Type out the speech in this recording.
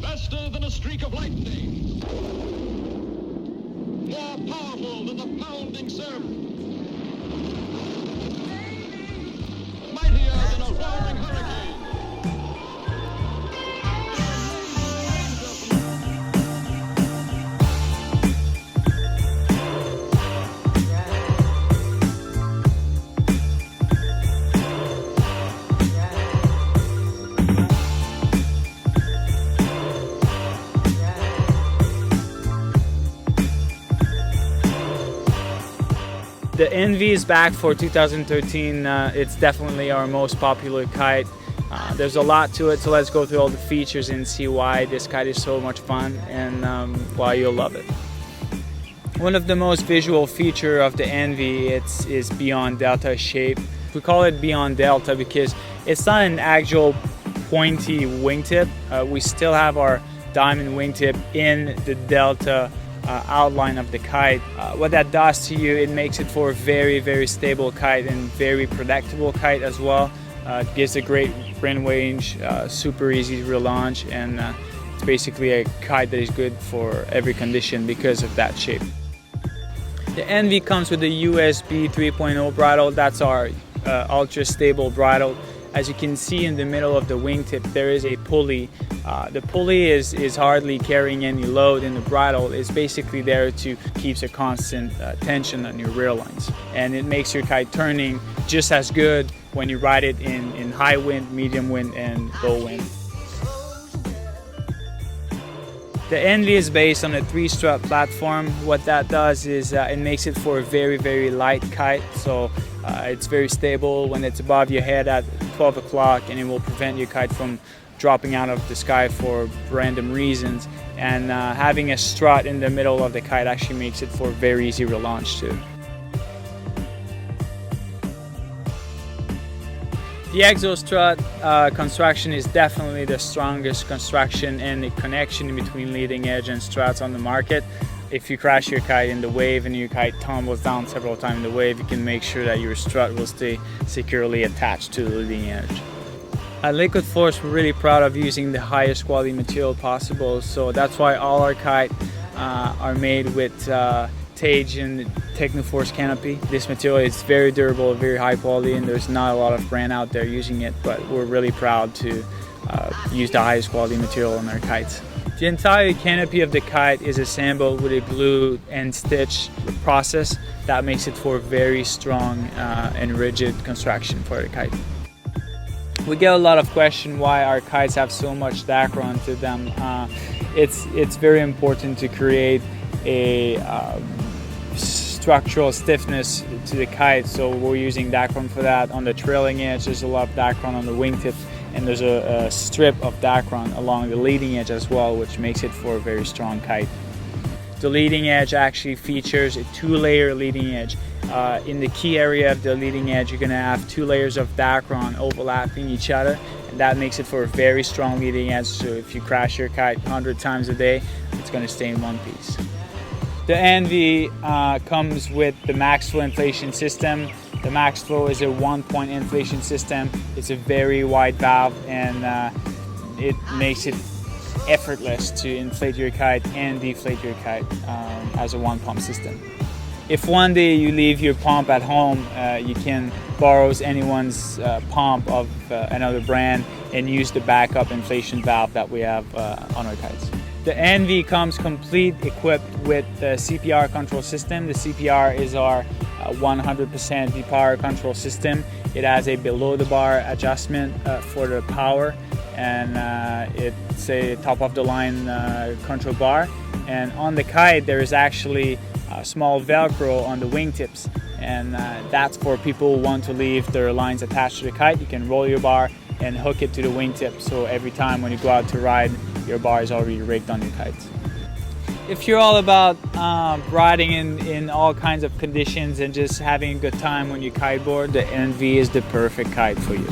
Faster than a streak of lightning. More powerful than the pounding surf. Mightier than a roaring hurricane. The Envy is back for 2013. It's definitely our most popular kite. There's a lot to it, so let's go through all the features and see why this kite is so much fun and why you'll love it. One of the most visual features of the Envy is Beyond Delta shape. We call it Beyond Delta because it's not an actual pointy wingtip. We still have our diamond wingtip in the Delta outline of the kite. What that does to you, it makes it for a very, very stable kite and very predictable kite as well. It gives a great wind range, super easy to relaunch, and it's basically a kite that is good for every condition because of that shape. The Envy comes with the USB 3.0 bridle. That's our ultra stable bridle. As you can see in the middle of the wingtip, there is a pulley. The pulley is hardly carrying any load, and the bridle is basically there to keep a constant tension on your rear lines. And it makes your kite turning just as good when you ride it in high wind, medium wind, and low wind. The Envy is based on a 3-strut platform. What that does is it makes it for a very, very light kite. So it's very stable when it's above your head at 12 o'clock, and it will prevent your kite from dropping out of the sky for random reasons. And having a strut in the middle of the kite actually makes it for a very easy relaunch too. The exo strut construction is definitely the strongest construction and the connection between leading edge and struts on the market. If you crash your kite in the wave and your kite tumbles down several times in the wave, you can make sure that your strut will stay securely attached to the leading edge. At Liquid Force, we're really proud of using the highest quality material possible, so that's why all our kites are made with Tage and Technoforce canopy. This material is very durable, very high quality, and there's not a lot of brand out there using it, but we're really proud to use the highest quality material on our kites. The entire canopy of the kite is assembled with a glue and stitch process that makes it for a very strong and rigid construction for the kite. We get a lot of questions why our kites have so much Dacron to them. It's very important to create a structural stiffness to the kite, so we're using Dacron for that. On the trailing edge, there's a lot of Dacron on the wingtip, and there's a strip of Dacron along the leading edge as well, which makes it for a very strong kite. The leading edge actually features a 2-layer leading edge. In the key area of the leading edge, you're going to have 2 layers of Dacron overlapping each other, and that makes it for a very strong leading edge, so if you crash your kite 100 times a day, it's going to stay in one piece. The Envy comes with the max flow inflation system. The max flow is a 1-point inflation system. It's a very wide valve, and it makes it effortless to inflate your kite and deflate your kite as a 1-pump system. If one day you leave your pump at home, you can borrow anyone's pump of another brand and use the backup inflation valve that we have on our kites. The Envy comes complete equipped with the Cpr Control System. The Cpr is our 100% power control system. It has a below the bar adjustment for the power, and it's a top of the line control bar. And on the kite there is actually a small Velcro on the wingtips, and that's for people who want to leave their lines attached to the kite. You can roll your bar and hook it to the wingtip, so every time when you go out to ride, your bar is already rigged on your kites. If you're all about riding in all kinds of conditions and just having a good time when you kiteboard, the Envy is the perfect kite for you.